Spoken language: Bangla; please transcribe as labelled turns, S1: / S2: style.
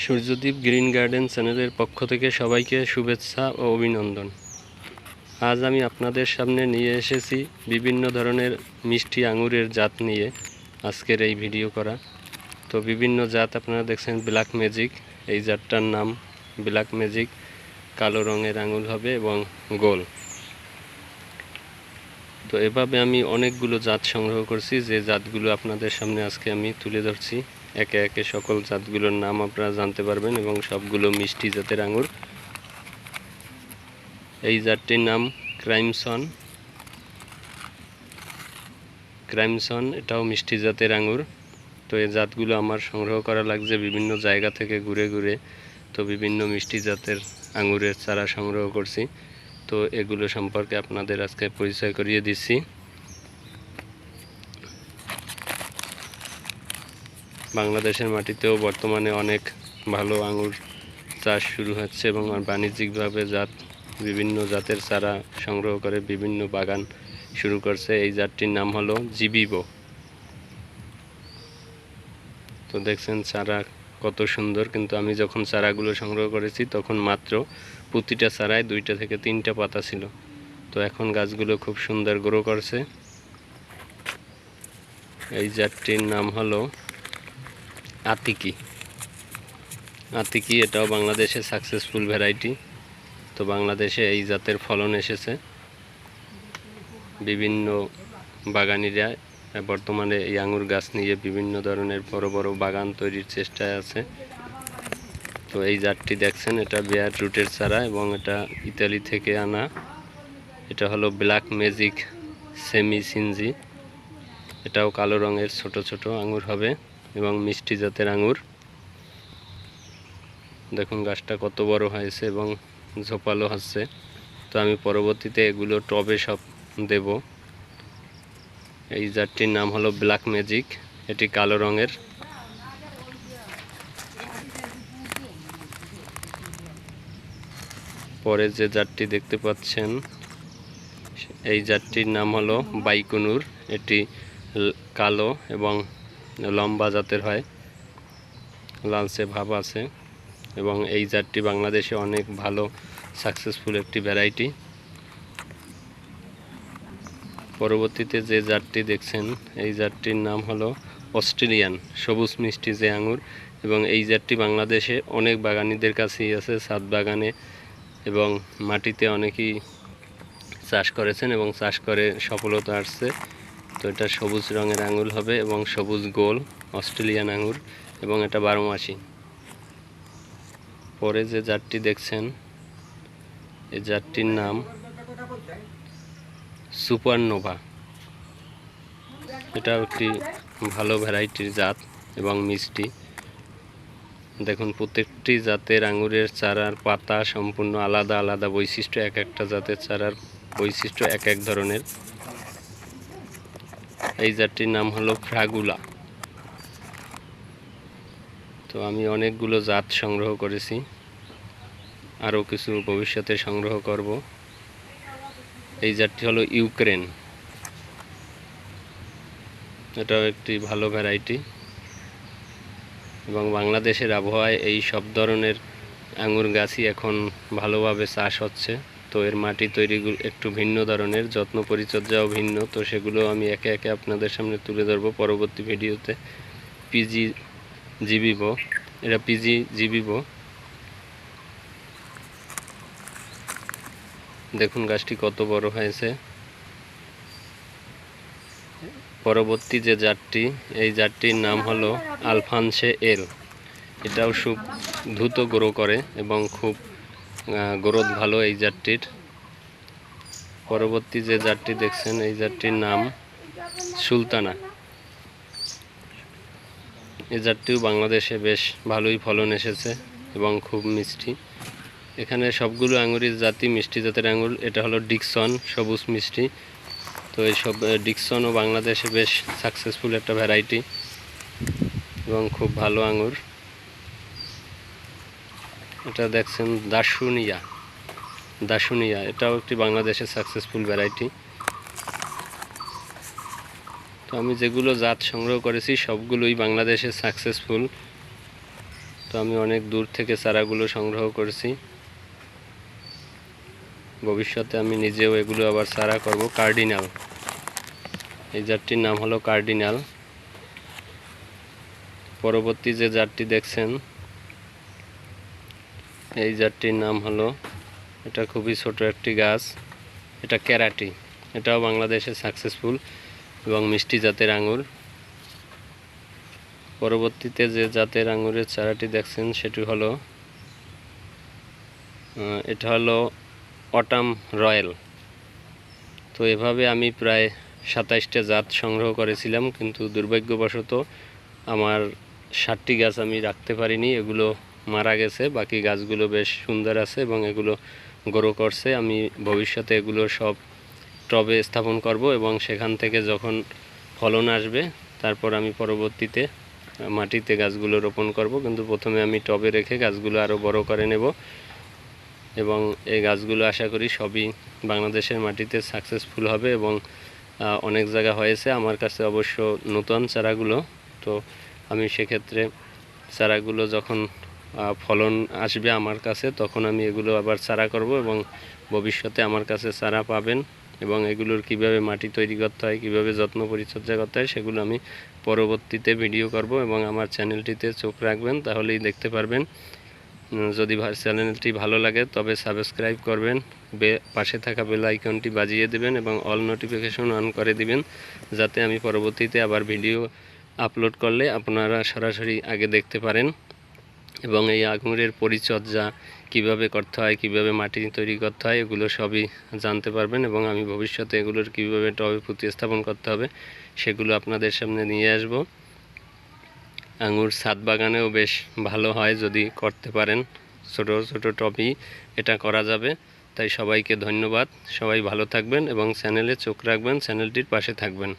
S1: সূর্যদীপ গ্রিন গার্ডেন চ্যানেলের পক্ষ থেকে সবাইকে শুভেচ্ছা ও অভিনন্দন। আজ আমি আপনাদের সামনে নিয়ে এসেছি বিভিন্ন ধরনের মিষ্টি আঙুরের জাত নিয়ে আজকের এই ভিডিও করা। তো বিভিন্ন জাত আপনারা দেখছেন ব্ল্যাক ম্যাজিক, এই জাতটার নাম ব্ল্যাক ম্যাজিক, কালো রঙের আঙুর হবে এবং গোল। তো এভাবে আমি অনেকগুলো জাত সংগ্রহ করছি, যে জাতগুলো আপনাদের সামনে আজকে আমি তুলে ধরছি। একে একে সকল জাতগুলোর নাম আপনারা জানতে পারবেন এবং সবগুলো মিষ্টি জাতের আঙুর। এই জাতটির নাম ক্রাইমসন, এটাও মিষ্টি জাতের আঙুর। তো এই জাতগুলো আমার সংগ্রহ করা লাগছে বিভিন্ন জায়গা থেকে ঘুরে ঘুরে। তো বিভিন্ন মিষ্টি জাতের আঙুরের চারা সংগ্রহ করছি। তো এগুলো সম্পর্কে আপনাদের আজকে পরিচয় করিয়ে দিচ্ছি। বাংলাদেশের মাটিতেও বর্তমানে অনেক ভালো আঙুর চাষ শুরু হচ্ছে এবং বাণিজ্যিকভাবে বিভিন্ন জাতের চারা সংগ্রহ করে বিভিন্ন বাগান শুরু করছে। এই জাতটির নাম হলো জিবিবো। তো দেখছেন চারা কত সুন্দর, কিন্তু আমি যখন চারাগুলো সংগ্রহ করেছি তখন মাত্র প্রতিটা চারায় 2টা থেকে 3টা পাতা ছিল। তো এখন গাছগুলো খুব সুন্দর গ্রো করছে। এই জাতটির নাম হলো আতিকি, এটাও বাংলাদেশে সাকসেসফুল ভ্যারাইটি। তো বাংলাদেশে এই জাতের ফলন এসেছে। বিভিন্ন বাগানিরা বর্তমানে এই আঙুর গাছ নিয়ে বিভিন্ন ধরনের বড় বড় বাগান তৈরির চেষ্টায় আছে। তো এই জাতটি দেখছেন, এটা বেয়ার রুটের চারা এবং এটা ইতালি থেকে আনা। এটা হলো ব্ল্যাক ম্যাজিক সেমি সিনজি, এটাও কালো রঙের ছোট ছোট আঙুর হবে এবং মিষ্টি জাতের আঙুর। দেখুন গাছটা কত বড় হয়েছে এবং ঝোপালো হচ্ছে। তো আমি পরবর্তীতে এগুলো টবে সব দেব। এই জাতটির নাম হলো ব্ল্যাক ম্যাজিক, এটি কালো রঙের। পরে যে জাতটি দেখতে পাচ্ছেন, এই জাতটির নাম হলো বাইকুনুর, এটি কালো এবং লম্বা জাতের হয়, লালচে ভাব আছে এবং এই জাতটি বাংলাদেশে অনেক ভালো সাকসেসফুল একটি ভ্যারাইটি। পরবর্তীতে যে জাতটি দেখছেন, এই জাতটির নাম হলো অস্ট্রেলিয়ান সবুজ মিষ্টি যে আঙুর, এবং এই জাতটি বাংলাদেশে অনেক বাগানীদের কাছেই আছে, ছাদ বাগানে এবং মাটিতে অনেকেই চাষ করেছেন এবং চাষ করে সফলতা আসছে। তো এটা সবুজ রঙের আঙুর হবে এবং সবুজ গোল অস্ট্রেলিয়ান আঙুর, এবং এটা 12 মাসি। পরে যে জাতটি দেখছেন, এই জাতটির নাম সুপারনোভা, এটা একটি ভালো ভ্যারাইটির জাত এবং মিষ্টি। দেখুন প্রত্যেকটি জাতের আঙুরের চারার পাতা সম্পূর্ণ আলাদা আলাদা বৈশিষ্ট্য, এক একটা জাতের চারার বৈশিষ্ট্য এক এক ধরনের। এই জাতটির নাম হলো ফ্রাগুলা। তো আমি অনেকগুলো জাত সংগ্রহ করেছি, আরও কিছু ভবিষ্যতে সংগ্রহ করব। এই জাতটি হলো ইউক্রেন, এটাও একটি ভালো ভ্যারাইটি এবং বাংলাদেশের আবহাওয়ায় এই সব ধরনের আঙুর গাছই এখন ভালোভাবে চাষ হচ্ছে। তো এর মাটি তৈরি একটু ভিন্ন ধরনের, যত্ন পরিচর্যাও ভিন্ন। তো সেগুলো আমি একে একে আপনাদের সামনে তুলে ধরবো পরবর্তী ভিডিওতে। এটা পিজি জিবিবো। দেখুন গাছটি কত বড় হয়েছে। পরবর্তী যে জাতটি, এই জাতটির নাম হলো আলফানসে এল, এটাও খুব দ্রুত গ্রো করে এবং খুব গ্রোথ ভালো এই জাতটির। পরবর্তী যে জাতটি দেখছেন, এই জাতটির নাম সুলতানা। এই জাতটিও বাংলাদেশে বেশ ভালোই ফলন এসেছে এবং খুব মিষ্টি। এখানে সবগুলো আঙুরের জাতি মিষ্টি জাতের আঙুর। এটা হলো ডিকসন সবুজ মিষ্টি। তো এই সব ডিকসনও বাংলাদেশে বেশ সাকসেসফুল একটা ভ্যারাইটি এবং খুব ভালো আঙুর। এটা দেখছেন দাশুনিয়া, এটাও একটি বাংলাদেশের সাকসেসফুল ভ্যারাইটি। তো আমি যেগুলো জাত সংগ্রহ করেছি সবগুলোই বাংলাদেশের সাকসেসফুল। তো আমি অনেক দূর থেকে চারাগুলো সংগ্রহ করেছি। ভবিষ্যতে আমি নিজেও এগুলো আবার চারা করব। কার্ডিনাল, এই জাতটির নাম হলো কার্ডিনাল। পরবর্তী যে জাতটি দেখছেন এই জাতটির নাম হলো, এটা খুবই ছোট একটি গাছ, এটা ক্যারাটি। এটাও বাংলাদেশে সাকসেসফুল এবং মিষ্টি জাতের আঙুর। পরবর্তীতে যে জাতের আঙুরের চারাটি দেখছেন সেটি হলো, এটা হলো অটাম রয়্যাল। তো এভাবে আমি প্রায় 27টা জাত সংগ্রহ করেছিলাম, কিন্তু দুর্ভাগ্যবশত আমার 60টি গাছ আমি রাখতে পারিনি, এগুলো মারা গেছে। বাকি গাছগুলো বেশ সুন্দর আছে এবং এগুলো গ্রো করছে। আমি ভবিষ্যতে এগুলো সব টবে স্থাপন করব এবং সেখান থেকে যখন ফলন আসবে তারপর আমি পরবর্তীতে মাটিতে গাছগুলো রোপণ করব, কিন্তু প্রথমে আমি টবে রেখে গাছগুলো আরও বড় করে নেব এবং এই গাছগুলো আশা করি সবই বাংলাদেশের মাটিতে সাকসেসফুল হবে এবং অনেক জায়গা হয়েছে। আমার কাছে অবশ্য নতুন চারাগুলো, তো আমি সেক্ষেত্রে চারাগুলো যখন ফলন আসবে আমার কাছে তখন আমি এগুলো আবার চারা করব এবং ভবিষ্যতে আমার কাছে চারা পাবেন এবং এগুলোর কিভাবে মাটি তৈরি করতে হয়, কিভাবে যত্ন পরিচর্যা করতে হয় সেগুলো আমি পরবর্তীতে ভিডিও করব এবং আমার চ্যানেলটিতে চোখ রাখবেন, তাহলেই দেখতে পারবেন। যদি চ্যানেলটি ভালো লাগে তবে সাবস্ক্রাইব করবেন, পাশে থাকা বেল আইকনটি বাজিয়ে দেবেন এবং অল নোটিফিকেশন অন করে দিবেন, যাতে আমি পরবর্তীতে আবার ভিডিও আপলোড করলে আপনারা সরাসরি আগে দেখতে পারেন এবং এই আঙুরের পরিচর্যা কিভাবে করতে হয়, কিভাবে মাটি তৈরি করতে হয় এগুলো সবই জানতে পারবেন এবং আমি ভবিষ্যতে এগুলোর কিভাবে টবে প্রতিস্থাপন করতে হবে সেগুলো আপনাদের সামনে নিয়ে আসব। আঙুর ছাদ বাগানেও বেশ ভালো হয় যদি করতে পারেন, ছোট ছোট টবেই এটা করা যাবে। তাই সবাইকে ধন্যবাদ, সবাই ভালো থাকবেন এবং চ্যানেলে চোখ রাখবেন, চ্যানেলটির পাশে থাকবেন।